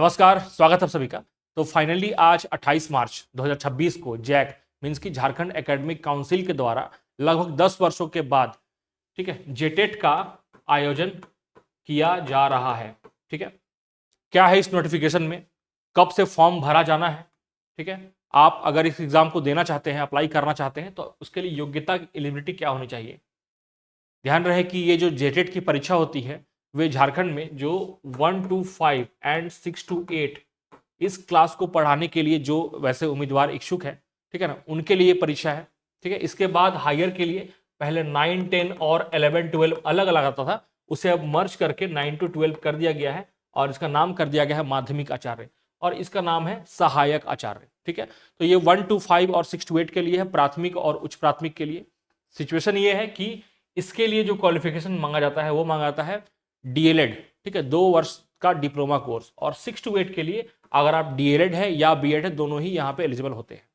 नमस्कार, स्वागत है आप सभी का। तो फाइनली आज 28 मार्च 2026 को जैक मींस की झारखंड एकेडमिक काउंसिल के द्वारा लगभग 10 वर्षों के बाद ठीक है जेटेट का आयोजन किया जा रहा है। ठीक है, क्या है इस नोटिफिकेशन में, कब से फॉर्म भरा जाना है। ठीक है, आप अगर इस एग्जाम को देना चाहते हैं, अप्लाई करना चाहते हैं, तो उसके लिए योग्यता एलिजिबिलिटी क्या होनी चाहिए। ध्यान रहे कि ये जो जेटेट की परीक्षा होती है वे झारखंड में जो 1 to 5 एंड 6 to 8 इस क्लास को पढ़ाने के लिए जो वैसे उम्मीदवार इच्छुक है, ठीक है ना, उनके लिए परीक्षा है। ठीक है, इसके बाद हायर के लिए पहले 9, 10 और 11, 12 अलग अलग आता था, उसे अब मर्ज करके 9 to 12 कर दिया गया है और इसका नाम कर दिया गया है माध्यमिक आचार्य और इसका नाम है सहायक आचार्य। ठीक है, तो ये 1 to 5 और 6 to 8 के लिए है, प्राथमिक और उच्च प्राथमिक के लिए। सिचुएशन ये है कि इसके लिए जो क्वालिफिकेशन मांगा जाता है वो मांगा जाता है डीएलएड। ठीक है, 2 वर्ष का डिप्लोमा कोर्स। और 6 to 8 के लिए अगर आप डीएलएड है या बीएड है, दोनों ही यहाँ पे एलिजिबल होते हैं।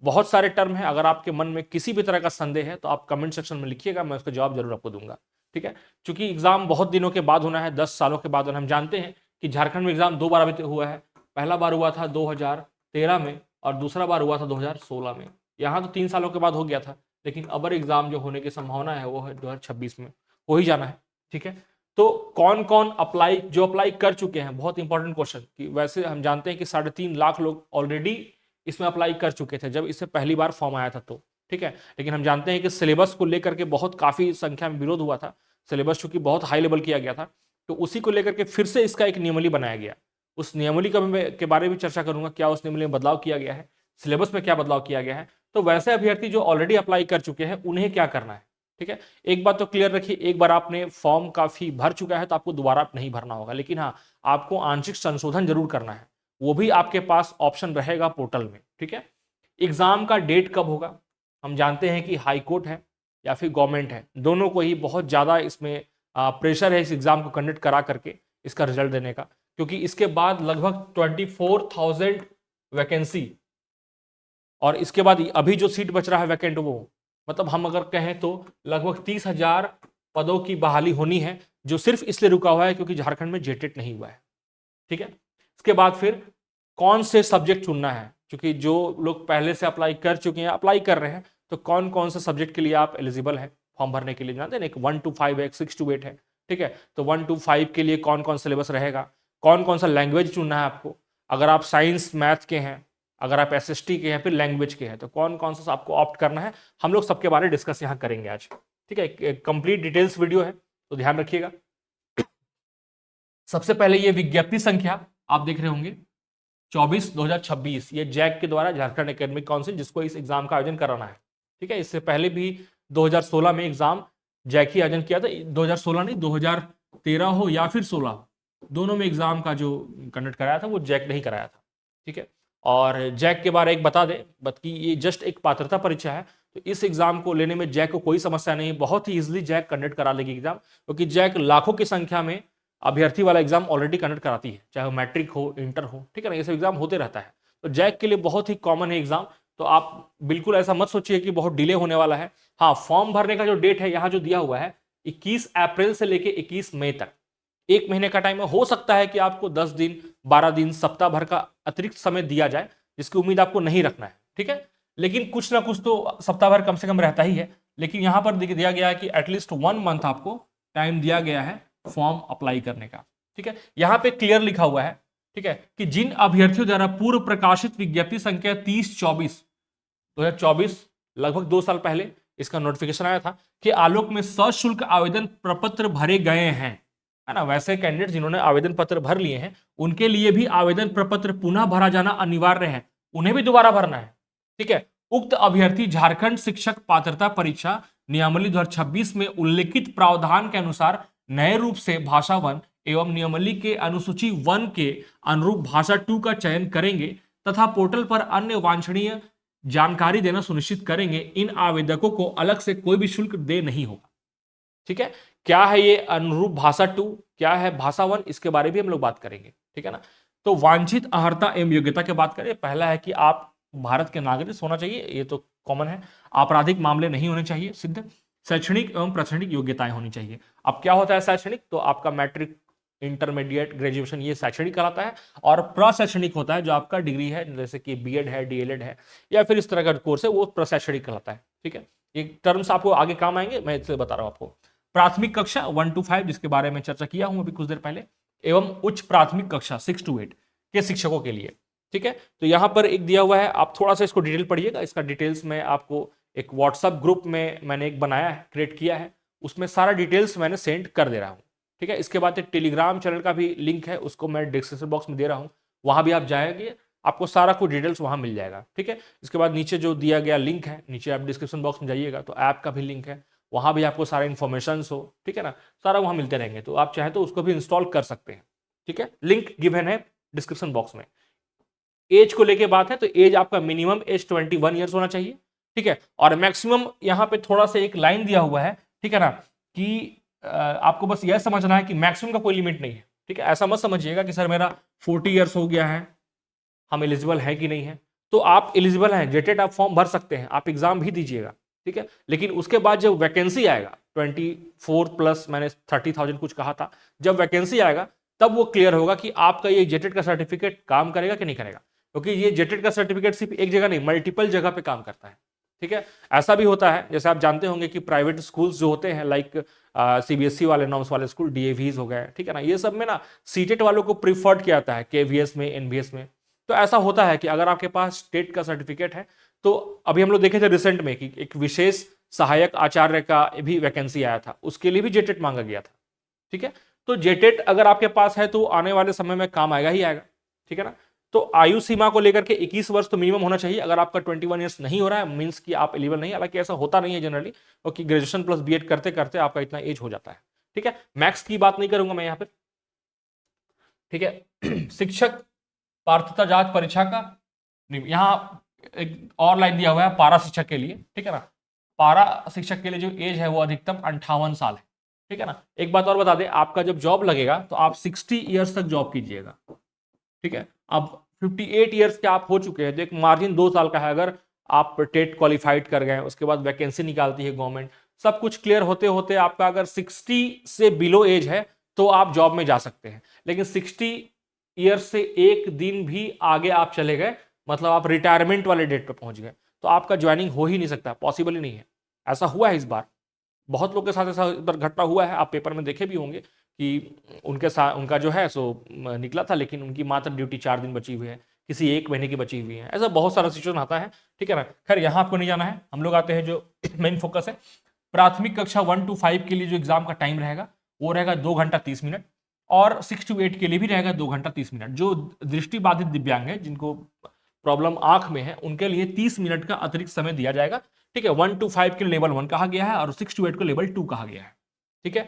बहुत सारे टर्म है, अगर आपके मन में किसी भी तरह का संदेह है तो आप कमेंट सेक्शन में लिखिएगा, मैं उसका जवाब जरूर आपको दूंगा। ठीक है, चूंकि एग्जाम बहुत दिनों के बाद होना है, 10 सालों के बाद होना है। हम जानते हैं कि झारखंड में एग्जाम 2 बार अभी हुआ है। पहला बार हुआ था 2013 में और दूसरा बार हुआ था 2016 में। यहाँ तो 3 सालों के बाद हो गया था, लेकिन अबर एग्जाम जो होने की संभावना है वो है 2026 में हो ही जाना है। ठीक है, तो कौन कौन अप्लाई कर चुके हैं, बहुत इंपॉर्टेंट क्वेश्चन। कि वैसे हम जानते हैं कि 3.5 लाख लोग ऑलरेडी इसमें अप्लाई कर चुके थे जब इससे पहली बार फॉर्म आया था तो। ठीक है, लेकिन हम जानते हैं कि सिलेबस को लेकर के बहुत काफी संख्या में विरोध हुआ था। सिलेबस चूंकि बहुत हाई लेवल किया गया था, तो उसी को लेकर के फिर से इसका एक नियमावली बनाया गया। उस नियमावली के बारे में चर्चा करूंगा, क्या उस नियमावली में बदलाव किया गया है, सिलेबस में क्या बदलाव किया गया है। तो वैसे अभ्यर्थी जो ऑलरेडी अप्लाई कर चुके हैं उन्हें क्या करना है। ठीक है, एक बात तो क्लियर रखिए, एक बार आपने फॉर्म का फी भर चुका है तो आपको दोबारा नहीं भरना होगा, लेकिन हाँ, आपको आंशिक संशोधन जरूर करना है। वो भी आपके पास ऑप्शन रहेगा पोर्टल में। ठीक है, एग्जाम का डेट कब होगा, हम जानते हैं कि हाई कोर्ट है या फिर गवर्नमेंट है, दोनों को ही बहुत ज़्यादा इसमें प्रेशर है इस एग्जाम को कंडक्ट करा करके इसका रिजल्ट देने का, क्योंकि इसके बाद लगभग 24,000 वैकेंसी और इसके बाद अभी जो सीट बच रहा है वैकेंट, वो मतलब हम अगर कहें तो लगभग 30,000 पदों की बहाली होनी है, जो सिर्फ इसलिए रुका हुआ है क्योंकि झारखंड में जेटेट नहीं हुआ है। ठीक है, इसके बाद फिर कौन से सब्जेक्ट चुनना है, क्योंकि जो लोग पहले से अप्लाई कर चुके हैं, अप्लाई कर रहे हैं, तो कौन कौन से सब्जेक्ट के लिए आप एलिजिबल है फॉर्म भरने के लिए। जानते हैं, 1 to 5 है, 6 to 8 है। ठीक है, तो 1 to 5 के लिए कौन कौन सिलेबस रहेगा, कौन कौन सा लैंग्वेज चुनना है आपको, अगर आप साइंस मैथ के हैं, अगर आप एसएसटी के हैं, फिर लैंग्वेज के हैं, तो कौन कौन सा आपको ऑप्ट करना है, हम लोग सबके बारे में डिस्कस यहाँ करेंगे आज। ठीक है, कंप्लीट डिटेल्स वीडियो है तो ध्यान रखिएगा। सबसे पहले ये विज्ञप्ति संख्या आप देख रहे होंगे 24/2026, ये जैक के द्वारा झारखंड एकेडमिक काउंसिल जिसको इस एग्जाम का आयोजन कराना है। ठीक है, इससे पहले भी 2016 में एग्जाम जैक ही आयोजन किया था। 2016 नहीं, 2013 हो या फिर 16, दोनों में एग्जाम का जो कंडक्ट कराया था वो जैक नहीं कराया था। ठीक है, और जैक के बारे में एक बता दें, बल्कि ये जस्ट एक पात्रता परीक्षा है, तो इस एग्जाम को लेने में जैक को कोई समस्या नहीं, बहुत ही इजीली जैक कंडक्ट करा लेगी एग्जाम, क्योंकि जैक लाखों की संख्या में अभ्यर्थी वाला एग्जाम ऑलरेडी कंडक्ट कराती है, चाहे वो मैट्रिक हो, इंटर हो। ठीक है ना, ये सब एग्जाम होते रहता है, तो जैक के लिए बहुत ही कॉमन है एग्जाम। तो आप बिल्कुल ऐसा मत सोचिए कि बहुत डिले होने वाला है। हाँ, फॉर्म भरने का जो डेट है यहाँ जो दिया हुआ है 21 अप्रैल से लेके 21 मई तक, 1 महीने का टाइम है। हो सकता है कि आपको 10 दिन, 12 दिन, सप्ताह भर का अतिरिक्त समय दिया जाए, जिसकी उम्मीद आपको नहीं रखना है। ठीक है, लेकिन कुछ ना कुछ तो सप्ताह भर कम से कम रहता ही है। लेकिन यहां पर दिया गया है कि एटलीस्ट 1 मंथ आपको टाइम दिया गया है फॉर्म अप्लाई करने का। ठीक है, यहां पे क्लियर लिखा हुआ है, ठीक है, कि जिन अभ्यर्थियों द्वारा पूर्व प्रकाशित विज्ञप्ति संख्या 30/24/2024, लगभग 2 साल पहले इसका नोटिफिकेशन आया था, कि आलोक में सशुल्क आवेदन प्रपत्र भरे गए हैं, है ना, वैसे कैंडिडेट जिन्होंने आवेदन पत्र भर लिए हैं उनके लिए भी आवेदन प्रपत्र पुनः भरा जाना अनिवार्य है, उन्हें भी दोबारा भरना है। ठीक है, उक्त अभ्यर्थी झारखंड शिक्षक पात्रता परीक्षा नियमावली 2026 में उल्लेखित प्रावधान के अनुसार नए रूप से भाषा 1 एवं नियमावली के अनुसूची 1 के अनुरूप भाषा 2 का चयन करेंगे तथा पोर्टल पर अन्य वांछनीय जानकारी देना सुनिश्चित करेंगे। इन आवेदकों को अलग से कोई भी शुल्क दे नहीं होगा। ठीक है, क्या है ये अनुरूप भाषा 2, क्या है भाषा 1, इसके बारे में भी हम लोग बात करेंगे। ठीक है ना, तो वांछित अर्हता एवं योग्यता की बात करें, पहला है कि आप भारत के नागरिक होना चाहिए, ये तो कॉमन है। आपराधिक मामले नहीं होने चाहिए सिद्ध। शैक्षणिक एवं प्रशैक्षणिक योग्यताएं होनी चाहिए। अब क्या होता है शैक्षणिक, तो आपका मैट्रिक, इंटरमीडिएट, ग्रेजुएशन, ये शैक्षणिक कहलाता है। और प्रशैक्षणिक होता है जो आपका डिग्री है, जैसे कि बीएड है, डीएलएड है, या फिर इस तरह का कोर्स है, वो प्रशैक्षणिक कहलाता है। ठीक है, ये टर्म्स आपको आगे काम आएंगे, मैं इसलिए बता रहा हूं आपको। प्राथमिक कक्षा 1 to 5, जिसके बारे में चर्चा किया हूं अभी कुछ देर पहले, एवं उच्च प्राथमिक कक्षा 6 to 8 के शिक्षकों के लिए। ठीक है, तो यहां पर एक दिया हुआ है, आप थोड़ा सा इसको डिटेल पढ़िएगा। इसका डिटेल्स में आपको एक व्हाट्सएप ग्रुप में मैंने एक बनाया है, क्रिएट किया है, उसमें सारा डिटेल्स मैंने सेंड कर दे रहा हूं। ठीक है, इसके बाद एक टेलीग्राम चैनल का भी लिंक है, उसको मैं डिस्क्रिप्शन बॉक्स में दे रहा हूं, वहां भी आप जाएंगे, आपको सारा कुछ डिटेल्स वहां मिल जाएगा। ठीक है, इसके बाद नीचे जो दिया गया लिंक है, नीचे आप डिस्क्रिप्शन बॉक्स में जाइएगा तो ऐप का भी लिंक है, वहां भी आपको सारा इन्फॉर्मेशन हो, ठीक है ना, सारा वहां मिलते रहेंगे, तो आप चाहे तो उसको भी इंस्टॉल कर सकते हैं। ठीक है, लिंक गिवन है डिस्क्रिप्शन बॉक्स में। एज को लेके बात है तो एज आपका मिनिमम एज 21 ईयर्स होना चाहिए। ठीक है, और मैक्सिमम यहाँ पे थोड़ा सा एक लाइन दिया हुआ है, ठीक है ना, कि आपको बस यह समझना है कि मैक्सिमम का कोई लिमिट नहीं है। ठीक है, ऐसा मत समझिएगा कि सर मेरा 40 ईयर्स हो गया है, हम एलिजिबल है कि नहीं है। तो आप एलिजिबल हैं, जेटेट आप फॉर्म भर सकते हैं, आप एग्जाम भी दीजिएगा। ठीक है, लेकिन उसके बाद जब वैकेंसी आएगा 24 प्लस, मैंने 30,000 कुछ कहा था, जब वैकेंसी आएगा तब वो क्लियर होगा कि आपका ये जेटेट का सर्टिफिकेट काम करेगा कि नहीं करेगा, क्योंकि ये जेटेट का सर्टिफिकेट सिर्फ एक जगह नहीं, मल्टीपल जगह पे काम करता है। ठीक है, ऐसा भी होता है, जैसे आप जानते होंगे कि प्राइवेट स्कूल्स जो होते हैं, लाइक सीबीएसई वाले, नॉर्म्स वाले स्कूल, डीएवीज हो गए, ठीक है ना, ये सब में ना सीटेट वालों को प्रीफर्ड किया जाता है, केवीएस में, एनबीएस में। तो ऐसा होता है कि अगर आपके पास स्टेट का सर्टिफिकेट है, तो अभी हम लोग देखे थे रिसेंट में कि एक विशेष सहायक आचार्य का भी वैकेंसी आया था, उसके लिए भी जेटेट मांगा गया था। ठीक है, तो जेटेट अगर आपके पास है तो आने वाले समय में काम आएगा ही आएगा। ठीक है ना, तो आयु सीमा को लेकर के 21 वर्ष तो मिनिमम होना चाहिए। अगर आपका 21 ईयर्स नहीं हो रहा है, मींस कि आप एलिजिबल नहीं, हालांकि ऐसा होता नहीं है जनरली, क्योंकि ग्रेजुएशन प्लस बीएड करते करते आपका इतना एज हो जाता है। ठीक है, मैक्स की बात नहीं करूंगा मैं यहाँ पे। ठीक है, शिक्षक पात्रता जांच परीक्षा का यहाँ एक और लाइन दिया हुआ है पारा शिक्षक के लिए। ठीक है ना, पारा शिक्षक के लिए जो एज है वो अधिकतम 58 साल है। ठीक है ना, एक बात और बता दें, आपका जब जॉब लगेगा तो आप 60 ईयर्स तक जॉब कीजिएगा। ठीक है, अब 58 ईयर्स के आप हो चुके हैं तो एक मार्जिन 2 साल का है। अगर आप टेट क्वालिफाइड कर गए, उसके बाद वैकेंसी निकालती है गवर्नमेंट, सब कुछ क्लियर होते होते आपका अगर 60 से बिलो एज है तो आप जॉब में जा सकते हैं। लेकिन 60 ईयर्स से एक दिन भी आगे आप चले गए, मतलब आप रिटायरमेंट वाले डेट पे पहुंच गए, तो आपका ज्वाइनिंग हो ही नहीं सकता, पॉसिबल ही नहीं है। ऐसा हुआ है इस बार, बहुत लोग के साथ ऐसा घटना हुआ है, आप पेपर में देखे भी होंगे कि उनके साथ उनका जो है सो निकला था, लेकिन उनकी मात्र ड्यूटी 4 दिन बची हुई है, किसी 1 महीने की बची हुई है। ऐसा बहुत सारा सिचुएशन आता है। ठीक है ना, खैर यहाँ आपको नहीं जाना है, हम लोग आते हैं जो मेन फोकस है। प्राथमिक कक्षा 1 to 5 के लिए जो एग्जाम का टाइम रहेगा वो रहेगा 2 घंटा 30 मिनट, और 6 to 8 के लिए भी रहेगा 2 घंटा 30 मिनट। जो दृष्टिबाधित दिव्यांग है, जिनको प्रॉब्लम आंख में है, उनके लिए 30 मिनट का अतिरिक्त समय दिया जाएगा। ठीक है, 1 to 5 के लेवल 1 कहा गया है और 6 to 8 को लेवल 2 कहा गया है। ठीक है,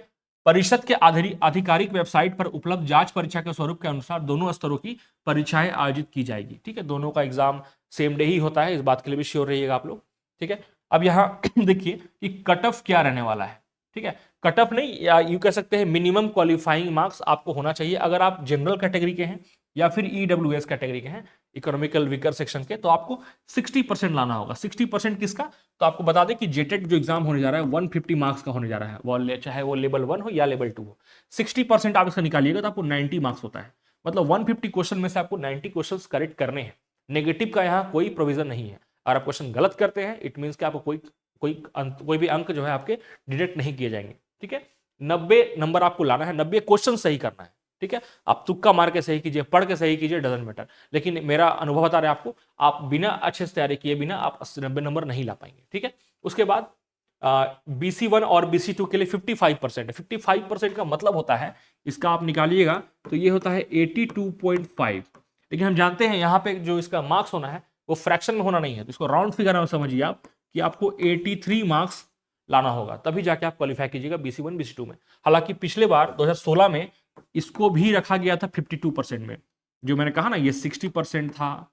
परिषद के आधिकारिक वेबसाइट पर उपलब्ध जांच परीक्षा के स्वरूप के अनुसार दोनों स्तरों की परीक्षाएं आयोजित की जाएगी। ठीक है, दोनों का एग्जाम सेम डे ही होता है, इस बात के लिए भी श्योर रहिएगा आप लोग। ठीक है, अब यहाँ देखिए कि कट ऑफ क्या रहने वाला है। ठीक है, कट ऑफ नहीं, या यूं कह सकते हैं मिनिमम क्वालिफाइंग मार्क्स आपको होना चाहिए। अगर आप जनरल कैटेगरी के हैं या फिर ईडब्ल्यूएस कैटेगरी के हैं, इकोनॉमिकल वीकर सेक्शन के, तो आपको 60% लाना होगा। 60% किसका, तो आपको बता दें कि जेटेट जो एग्जाम होने जा रहा है 150 मार्क्स का होने जा रहा है, वो चाहे वो लेवल 1 हो या लेवल 2 हो। 60% आप इसका निकालिएगा तो आपको 90 मार्क्स होता है, मतलब 150 क्वेश्चन में से आपको 90 क्वेश्चन करेक्ट करने हैं। नेगेटिव का यहाँ कोई प्रोविजन नहीं है। अगर आप क्वेश्चन गलत करते हैं, इट मीन्स कि आपको कोई भी अंक जो है आपके डिडक्ट नहीं किए जाएंगे। ठीक है, 90 नंबर आपको लाना है, 90 क्वेश्चन सही करना है। ठीक है, आप तुक्का मार के सही कीजिए, पढ़ के सही कीजिए, डजंट मैटर, लेकिन मेरा अनुभव बता रहा है आपको, आप बिना अच्छे से तैयारी किए बिना आप 80-90 नंबर नहीं ला पाएंगे। ठीक है, उसके बाद BC1 और BC2 के लिए 55% है। 55% का मतलब होता है, इसका आप निकालिएगा तो ये होता है 82.5। लेकिन हम जानते हैं यहाँ पे जो इसका मार्क्स होना है वो फ्रैक्शन में होना नहीं है, तो इसको राउंड फिगर में समझिए आप कि आपको 83 मार्क्स लाना होगा, तभी जाके आप क्वालिफाई कीजिएगा BC1 BC2 में। हालांकि पिछले बार 2016 में इसको भी रखा गया था 52% में। जो मैंने कहा ना, ये 60% था,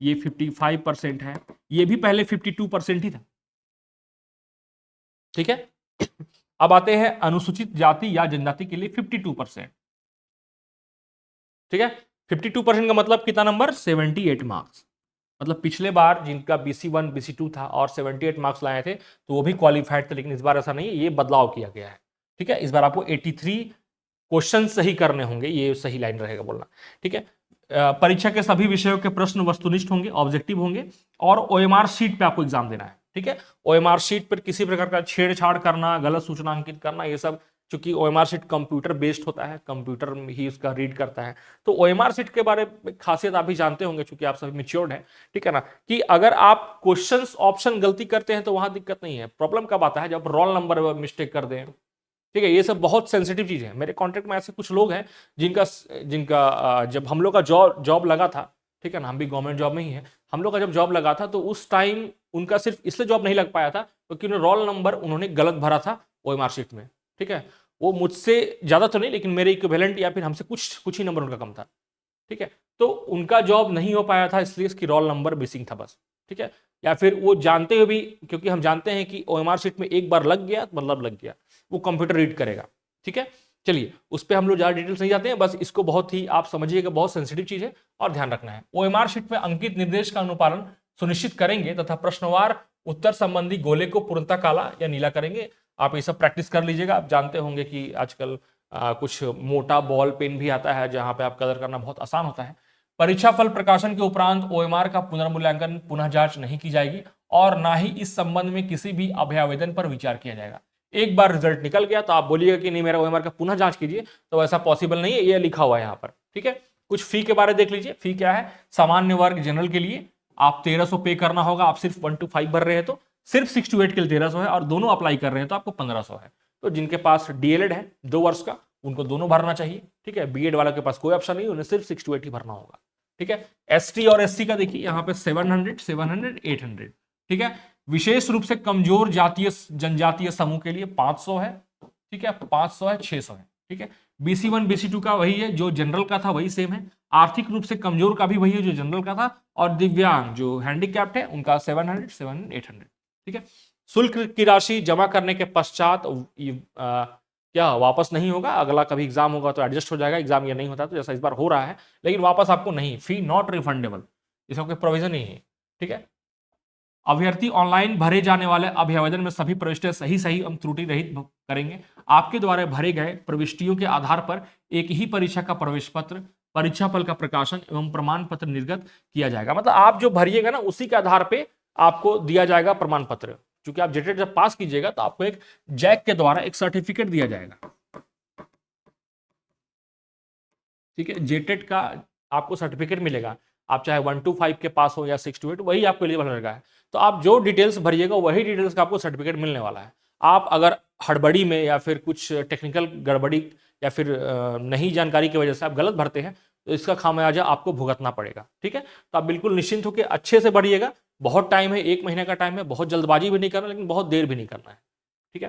ये 55% है, ये भी पहले 52% ही था। ठीक है, अब आते हैं अनुसूचित जाति या जनजाति के लिए 52%। ठीक है, 52% का मतलब कितना नंबर, 78 मार्क्स। मतलब पिछले बार जिनका BC1 BC2 था और 78 मार्क्स लाए थे तो वो भी क्वालिफाइड थे, लेकिन इस बार ऐसा नहीं है, ये बदलाव किया गया है। ठीक है, इस बार आपको 83 क्वेश्चन सही करने होंगे, ये सही लाइन रहेगा बोलना, ठीक है। परीक्षा के सभी विषयों के प्रश्न वस्तुनिष्ठ होंगे, ऑब्जेक्टिव होंगे, और ओएमआर शीट पे आपको एग्जाम देना है, ठीक है। ओएमआर शीट पर किसी प्रकार का छेड़छाड़ करना, गलत सूचना अंकित करना, ये सब, चूंकि ओएमआर शीट कंप्यूटर बेस्ड होता है, कंप्यूटर ही उसका रीड करता है, तो ओएमआर शीट के बारे में खासियत आप भी जानते होंगे, चूंकि आप सभी मेच्योर्ड हैं, ठीक है ना, कि अगर आप क्वेश्चंस ऑप्शन गलती करते हैं तो वहां दिक्कत नहीं है। प्रॉब्लम कब आता है, जब रोल नंबर मिस्टेक कर दें, ठीक है। ये सब बहुत सेंसिटिव चीज है। मेरे कॉन्टेक्ट में ऐसे कुछ लोग हैं जिनका जिनका जब हम लोग का जॉब लगा था, ठीक है ना, हम भी गवर्नमेंट जॉब में ही है, हम लोग का जब जॉब लगा था तो उस टाइम उनका सिर्फ इसलिए जॉब नहीं लग पाया था क्योंकि उन्होंने रोल नंबर उन्होंने गलत भरा था ओएमआर शीट में, ठीक है। वो मुझसे ज्यादा तो नहीं, लेकिन मेरे इक्विवेलेंट या फिर हमसे कुछ कुछ ही नंबर उनका कम था, ठीक है। तो उनका जॉब नहीं हो पाया था इसलिए इसकी रोल नंबर मिसिंग था बस, ठीक है। या फिर वो जानते हुए भी, क्योंकि हम जानते हैं कि ओएमआर शीट में एक बार लग गया मतलब लग गया, वो कंप्यूटर रीड करेगा, ठीक है। चलिए उस पर हम लोग ज्यादा डिटेल्स नहीं जाते हैं, बस इसको बहुत ही आप समझिएगा, बहुत सेंसिटिव चीज है और ध्यान रखना है। ओएमआर शीट में अंकित निर्देश का अनुपालन सुनिश्चित करेंगे तथा प्रश्नवार उत्तर संबंधी गोले को पूर्णतः काला या नीला करेंगे। आप ये सब प्रैक्टिस कर लीजिएगा। आप जानते होंगे कि आजकल कुछ मोटा बॉल पेन भी आता है जहां पे आप कलर करना बहुत आसान होता है। परीक्षा फल प्रकाशन के उपरांत ओएमआर का पुनर्मूल्यांकन पुनः जांच नहीं की जाएगी और ना ही इस संबंध में किसी भी अभ्यावेदन पर विचार किया जाएगा। एक बार रिजल्ट निकल गया तो आप बोलिएगा कि नहीं मेरा ओएमआर का पुनः जांच कीजिए, तो ऐसा पॉसिबल नहीं है, ये लिखा हुआ है यहाँ पर, ठीक है। कुछ फी के बारे में देख लीजिए। फी क्या है, सामान्य वर्ग जनरल के लिए आप 1300 पे करना होगा। आप सिर्फ 1 to 5 भर रहे हैं तो सिर्फ 6 to 8 के लिए 1300 है, और दोनों अप्लाई कर रहे हैं तो आपको 1500 है। तो जिनके पास डीएलएड है 2 वर्ष का, उनको दोनों भरना चाहिए, ठीक है। बीएड वालों के पास कोई ऑप्शन नहीं, उन्हें सिर्फ 6 to 8 ही भरना होगा, ठीक है। एसटी और एससी का देखिए यहाँ पे 700, 700, 800, ठीक है। विशेष रूप से कमजोर जातीय जनजातीय समूह के लिए 500 है, ठीक है, 500 है, 600 है, ठीक है। BC1 BC2 का वही है जो जनरल का था, वही सेम है। आर्थिक रूप से कमजोर का भी वही है जो जनरल का था, और दिव्यांग जो हैंडीकैप्ड है उनका 700, 700, 800, ठीक है। शुल्क की राशि जमा करने के पश्चात क्या वापस नहीं होगा, अगला कभी एग्जाम होगा तो एडजस्ट हो जाएगा। एग्जाम ये नहीं होता तो जैसा इस बार हो रहा है, लेकिन वापस आपको नहीं, फी नॉट रिफंडेबल, इसका कोई प्रोविजन नहीं है, ठीक है। अभ्यर्थी ऑनलाइन भरे जाने वाले अभ्यावेदन में सभी प्रविष्टियां सही सही एवं त्रुटि रहित करेंगे। आपके द्वारा भरे गए प्रविष्टियों के आधार पर एक ही परीक्षा का प्रवेश पत्र, परीक्षा फल का प्रकाशन एवं प्रमाण पत्र निर्गत किया जाएगा। मतलब आप जो भरिएगा ना उसी के आधार पे आपको दिया जाएगा प्रमाण पत्र। क्योंकि आप जेटेट जब पास कीजिएगा तो आपको एक जैक के द्वारा एक सर्टिफिकेट दिया जाएगा, ठीक है। जेटेट का आपको सर्टिफिकेट मिलेगा, आप चाहे 1 to 5 के पास हो या 6 to 8, वही आपको एलिजिबल रहेगा। तो आप जो डिटेल्स भरिएगा वही डिटेल्स का आपको सर्टिफिकेट मिलने वाला है। आप अगर हड़बड़ी में या फिर कुछ टेक्निकल गड़बड़ी या फिर नहीं जानकारी की वजह से आप गलत भरते हैं तो इसका खामियाजा आपको भुगतना पड़ेगा, ठीक है। तो आप बिल्कुल निश्चिंत होकर अच्छे से भरिएगा। बहुत टाइम है, 1 महीने का टाइम है, बहुत जल्दबाजी भी नहीं करना लेकिन बहुत देर भी नहीं करना है, ठीक है।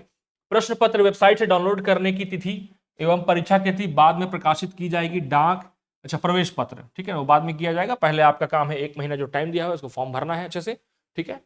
प्रश्न पत्र वेबसाइट से डाउनलोड करने की तिथि एवं परीक्षा की तिथि बाद में प्रकाशित की जाएगी। डाक अच्छा प्रवेश पत्र, ठीक है, वो बाद में किया जाएगा। पहले आपका काम है 1 महीना जो टाइम दिया है उसको फॉर्म भरना है अच्छे से, ठीक है।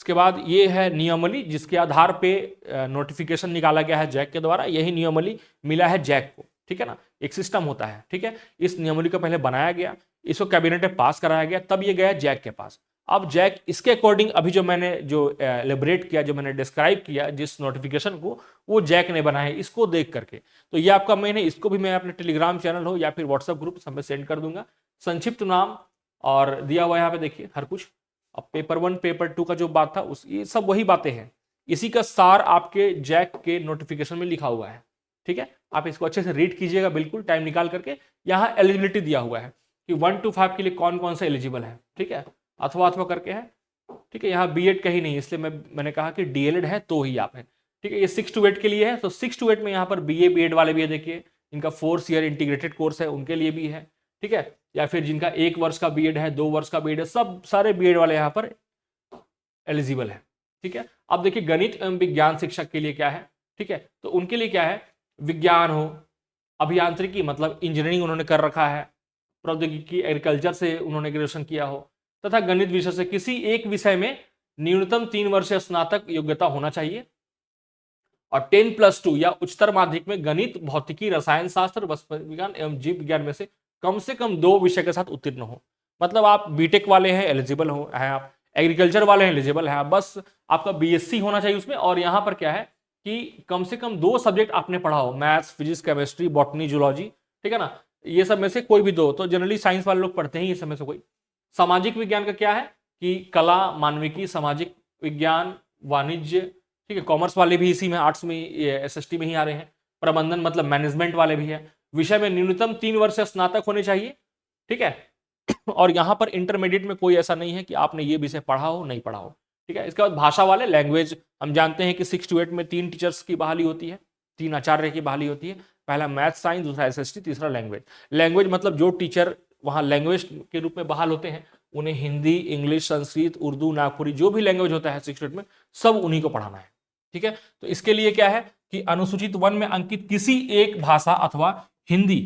इसके बाद ये है नियमावली जिसके आधार पे नोटिफिकेशन निकाला गया है जैक के द्वारा। यही नियमावली मिला है जैक को, ठीक है ना, एक सिस्टम होता है, ठीक है। इस नियमावली को पहले बनाया गया, इसको कैबिनेट में पास कराया गया, तब ये गया जैक के पास। अब जैक इसके अकॉर्डिंग अभी जो मैंने जो एलिब्रेट किया, जो मैंने डिस्क्राइब किया जिस नोटिफिकेशन को, वो जैक ने बनाया है इसको देख करके। तो ये आपका मैंने इसको भी मैं अपने टेलीग्राम चैनल हो या फिर व्हाट्सएप ग्रुप सब में सेंड कर दूंगा। संक्षिप्त नाम और दिया हुआ यहाँ पे देखिए हर कुछ। अब पेपर 1 पेपर 2 का जो बात था उस ये सब वही बातें हैं, इसी का सार आपके जैक के नोटिफिकेशन में लिखा हुआ है, ठीक है। आप इसको अच्छे से रीड कीजिएगा बिल्कुल टाइम निकाल करके। यहाँ एलिजिबिलिटी दिया हुआ है कि 1 to 5 के लिए कौन कौन सा एलिजिबल है, ठीक है, अथवा अथवा करके है, ठीक है। यहाँ बीएड कहीं नहीं, इसलिए मैंने कहा कि डीएलएड है तो ही आप हैं, ठीक है। ये 6 to 8 के लिए है, तो 6 to 8 में यहाँ पर बीए बीएड वाले भी है, देखिए इनका 4 ईयर इंटीग्रेटेड कोर्स है उनके लिए भी है, ठीक है। या फिर जिनका 1 वर्ष का बीएड है, 2 वर्ष का बीएड है, सब सारे बीएड वाले यहाँ पर एलिजिबल है, ठीक है। अब देखिए गणित एवं विज्ञान शिक्षक के लिए क्या है, ठीक है, तो उनके लिए क्या है, विज्ञान हो, अभियांत्रिकी मतलब इंजीनियरिंग उन्होंने कर रखा है, प्रौद्योगिकी एग्रीकल्चर से उन्होंने ग्रेजुएशन किया हो, तथा गणित विषय से किसी एक विषय में न्यूनतम 3 वर्षीय स्नातक योग्यता होना चाहिए, और 10+2 या उच्चतर माध्यमिक में गणित, भौतिकी, रसायन शास्त्र, वनस्पति विज्ञान एवं जीव विज्ञान में से कम 2 विषय के साथ उत्तीर्ण हो। मतलब आप बीटेक वाले हैं एलिजिबल हो है, आप एग्रीकल्चर वाले हैं एलिजिबल है, बस आपका बीएससी होना चाहिए उसमें। और यहाँ पर क्या है कि कम से कम 2 सब्जेक्ट आपने पढ़ा हो, maths, physics, chemistry, botany, zoology, ठीक है ना, ये सब में से कोई भी 2, तो जनरली साइंस वाले लोग पढ़ते हैं ये सब में से कोई। सामाजिक विज्ञान का क्या है कि कला, मानविकी, सामाजिक विज्ञान, वाणिज्य, ठीक है, कॉमर्स वाले भी इसी में, आर्ट्स में, एसएसटी में ही आ रहे हैं। प्रबंधन मतलब मैनेजमेंट वाले भी है। विषय में न्यूनतम 3 वर्ष से स्नातक होने चाहिए, ठीक है। और यहां पर इंटरमीडिएट में कोई ऐसा नहीं है कि आपने ये विषय पढ़ा हो नहीं पढ़ा हो, ठीक है। इसके बाद भाषा वाले, लैंग्वेज, हम जानते हैं कि 6 to 8 में 3 टीचर्स की बहाली होती है, 3 आचार्य की बहाली होती है। पहला मैथ साइंस, दूसरा एसएसटी, तीसरा लैंग्वेज। लैंग्वेज मतलब जो टीचर वहां लैंग्वेज के रूप में बहाल होते हैं उन्हें हिंदी, इंग्लिश, संस्कृत, उर्दू, नागपुरी, जो भी लैंग्वेज होता है 6 to 8 में, सब उन्हीं को पढ़ाना है, ठीक है। तो इसके लिए क्या है कि अनुसूचित 1 में अंकित किसी एक भाषा अथवा हिंदी,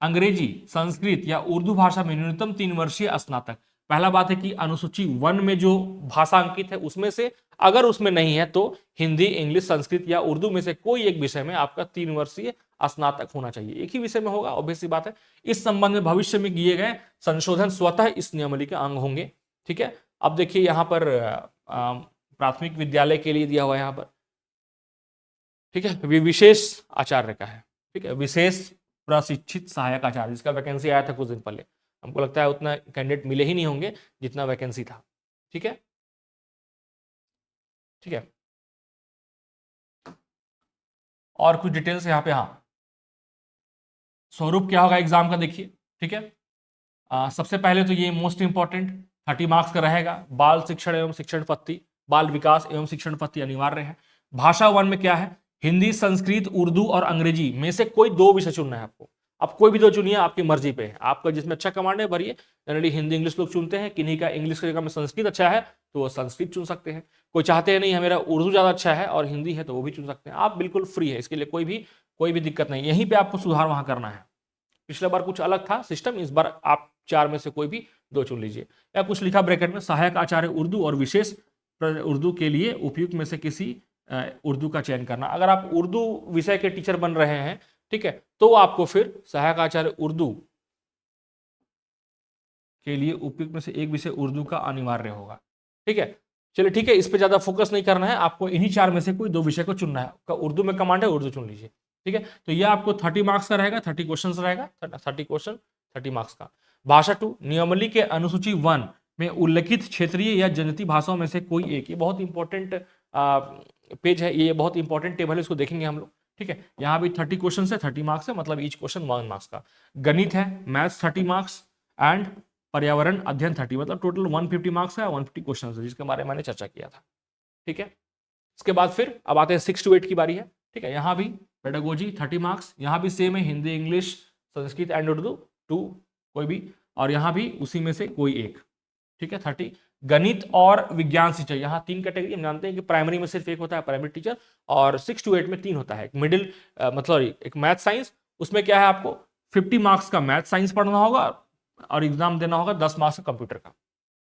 अंग्रेजी, संस्कृत या उर्दू भाषा में न्यूनतम 3 वर्षीय स्नातक। पहला बात है कि अनुसूची 1 में जो भाषा अंकित है उसमें से अगर उसमें नहीं है तो हिंदी, इंग्लिश, संस्कृत या उर्दू में से कोई एक विषय में आपका 3 वर्षीय स्नातक होना चाहिए। एक ही विषय में होगा, ऑब्वियस सी बात है। इस संबंध में भविष्य में किए गए संशोधन स्वतः इस नियमावली के अंग होंगे, ठीक है। अब देखिए यहां पर प्राथमिक विद्यालय के लिए दिया हुआ है यहां पर, ठीक है, विशेष आचार्य का है, ठीक है, विशेष प्रशिक्षित सहायक आचार्य, जिसका वैकेंसी आया था कुछ दिन पहले। हमको लगता है उतना कैंडिडेट मिले ही नहीं होंगे जितना वैकेंसी था, ठीक है, ठीक है। और कुछ डिटेल्स यहाँ पे, हाँ, स्वरूप क्या होगा एग्जाम का देखिए, ठीक है। सबसे पहले तो ये मोस्ट इंपॉर्टेंट 30 मार्क्स का रहेगा। बाल शिक्षण एवं शिक्षण पत्ति, बाल विकास एवं शिक्षण पत्ति अनिवार्य है। भाषा 1 में क्या है, हिंदी, संस्कृत, उर्दू और अंग्रेजी में से कोई 2 विषय चुनना है आपको। अब कोई भी 2 चुनिए, आपकी मर्जी पे है, आपका जिसमें अच्छा कमांड है भरिए। जनरली हिंदी, इंग्लिश लोग चुनते हैं, किन्हीं का इंग्लिश की जगह में संस्कृत अच्छा है तो वो संस्कृत चुन सकते हैं। कोई चाहते हैं नहीं है मेरा उर्दू ज्यादा अच्छा है और हिंदी है तो वो भी चुन सकते हैं। आप बिल्कुल फ्री है, इसके लिए कोई भी दिक्कत नहीं। यहीं पे आपको सुधार वहां करना है। पिछले बार कुछ अलग था सिस्टम, इस बार आप 4 में से कोई भी 2 चुन लीजिए। या कुछ लिखा ब्रैकेट में, सहायक आचार्य उर्दू और विशेष उर्दू के लिए उपयुक्त में से किसी उर्दू का चयन करना। अगर आप उर्दू विषय के टीचर बन रहे हैं, ठीक है, तो आपको फिर सहायक आचार्य उर्दू के लिए उपयुक्त में से एक विषय उर्दू का अनिवार्य होगा, ठीक है। चलिए ठीक है, इस पे ज्यादा फोकस नहीं करना है, आपको इन्हीं 4 में से कोई 2 विषय को चुनना है। उर्दू में कमांड है, उर्दू चुन लीजिए, ठीक है। तो ये आपको 30 मार्क्स का रहेगा, 30 क्वेश्चन रहेगा, 30 क्वेश्चन 30 मार्क्स का। भाषा 2, नियमावली के अनुसूची 1 में उल्लिखित क्षेत्रीय या जनजातीय भाषाओं में से कोई एक। ये बहुत इंपॉर्टेंट पेज है, ये बहुत इंपॉर्टेंट टेबल है, इसको देखेंगे हम लोग, ठीक है। यहाँ भी 30 क्वेश्चन है, 30 मार्क्स है, मतलब ईच क्वेश्चन 1 मार्क्स का। गणित है, मैथ्स 30 मार्क्स एंड पर्यावरण अध्ययन 30, मतलब टोटल 150 मार्क्स है, 150 क्वेश्चन है, जिसके बारे में मैंने चर्चा किया था, ठीक है। इसके बाद फिर अब आते हैं 6 to 8 की बारी है, ठीक है। यहाँ भी पेडागोजी 30 मार्क्स, यहाँ भी सेम है, हिंदी, इंग्लिश, संस्कृत एंड उर्दू 2 कोई भी, और यहाँ भी उसी में से कोई एक, ठीक है, 30। गणित और विज्ञान टीचर, यहाँ 3 कैटेगरी। हम जानते हैं कि प्राइमरी में सिर्फ एक होता है प्राइमरी टीचर, और 6 to 8 में 3 होता है। मिडिल मतलब एक मैथ साइंस, उसमें क्या है, आपको 50 मार्क्स का मैथ साइंस पढ़ना होगा और एग्जाम देना होगा 10 मार्क्स का कंप्यूटर का,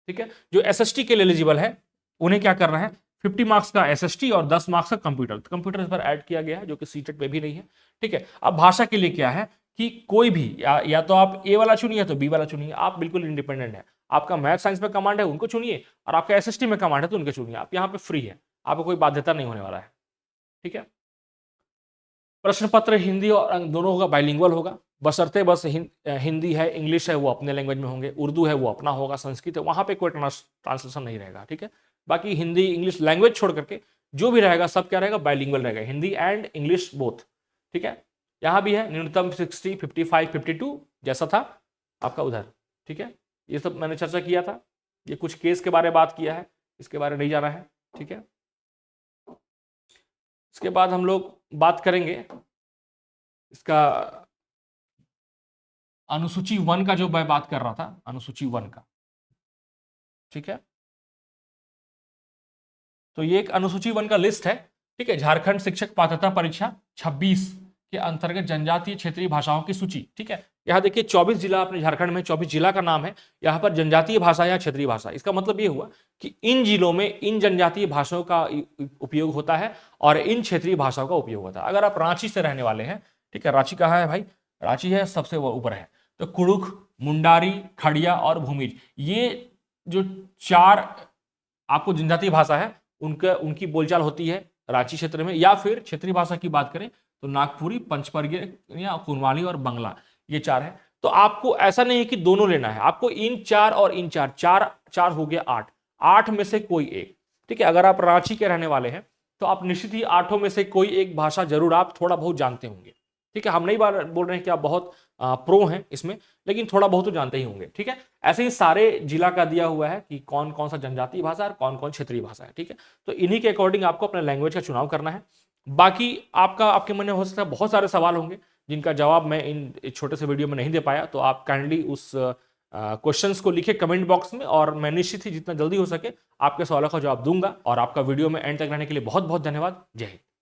ठीक है। जो एसएसटी के लिए एलिजिबल है उन्हें क्या करना है, 50 मार्क्स का एसएसटी और 10 मार्क्स का कंप्यूटर। तो कंप्यूटर इस पर ऐड किया गया है, जो कि सीटेट में भी नहीं है, ठीक है। अब भाषा के लिए क्या है कि कोई भी या तो आप ए वाला चुनिए या तो बी वाला चुनिए, आप बिल्कुल इंडिपेंडेंट है। आपका मैथ साइंस में कमांड है उनको चुनिए, और आपका एसएसटी में कमांड है तो उनके चुनिए। आप यहाँ पे फ्री है, आपको कोई बाध्यता नहीं होने वाला है, ठीक है। प्रश्न पत्र हिंदी और दोनों होगा, बाइलिंगुअल होगा, बशर्ते बस हिंदी है, इंग्लिश है, वो अपने लैंग्वेज में होंगे, उर्दू है वो अपना होगा, संस्कृत है वहां पे कोई ट्रांसलेशन नहीं रहेगा, ठीक है। बाकी हिंदी, इंग्लिश लैंग्वेज छोड़ करके जो भी रहेगा सब क्या रहेगा, बाइलिंगुअल रहेगा, हिंदी एंड इंग्लिश बोथ, ठीक है। यहाँ भी है न्यूनतम 60, 55, 52 जैसा था आपका उधर, ठीक है। ये सब मैंने चर्चा किया था, ये कुछ केस के बारे में बात किया है, इसके बारे में नहीं जाना है, ठीक है। इसके बाद हम लोग बात करेंगे इसका अनुसूची 1 का, जो मैं बात कर रहा था अनुसूची 1 का, ठीक है। तो ये एक अनुसूची 1 का लिस्ट है, ठीक है। झारखंड शिक्षक पात्रता परीक्षा 26 के अंतर्गत जनजातीय क्षेत्रीय भाषाओं की सूची, ठीक है। यहाँ देखिए 24 जिला अपने झारखंड में, 24 जिला का नाम है, यहाँ पर जनजातीय भाषा या क्षेत्रीय भाषा। इसका मतलब ये हुआ कि इन जिलों में इन जनजातीय भाषाओं का उपयोग होता है और इन क्षेत्रीय भाषाओं का उपयोग होता है। अगर आप रांची से रहने वाले हैं, ठीक है, रांची कहाँ है भाई, रांची है सबसे ऊपर है, तो कुड़ुख, मुंडारी, खड़िया और भूमिज, ये जो 4 आपको जनजातीय भाषा है उनकी बोलचाल होती है रांची क्षेत्र में, या फिर क्षेत्रीय भाषा की बात करें तो नागपुरी, पंचपर्गीय या कुनवाली और बंगला, ये 4 है। तो आपको ऐसा नहीं है कि दोनों लेना है, आपको इन 4 और इन 4, 4 4 हो गया 8, 8 में से कोई एक। ठीक है, अगर आप रांची के रहने वाले हैं तो आप निश्चित ही 8 में से कोई एक भाषा जरूर आप थोड़ा बहुत जानते होंगे। ठीक है, हम नहीं बोल रहे हैं कि आप बहुत प्रो हैं इसमें, लेकिन थोड़ा बहुत तो जानते ही होंगे। ठीक है, ऐसे ही सारे जिला का दिया हुआ है कि कौन कौन सा जनजातीय भाषा और कौन कौन क्षेत्रीय भाषा है। ठीक है, तो इन्हीं के अकॉर्डिंग आपको अपने लैंग्वेज का चुनाव करना है। बाकी आपके मन में हो सकता है बहुत सारे सवाल होंगे जिनका जवाब मैं इन छोटे से वीडियो में नहीं दे पाया, तो आप काइंडली उस क्वेश्चंस को लिखे कमेंट बॉक्स में, और मैं निश्चित ही जितना जल्दी हो सके आपके सवालों का जवाब दूंगा। और आपका वीडियो में एंड तक रहने के लिए बहुत बहुत धन्यवाद। जय हिंद।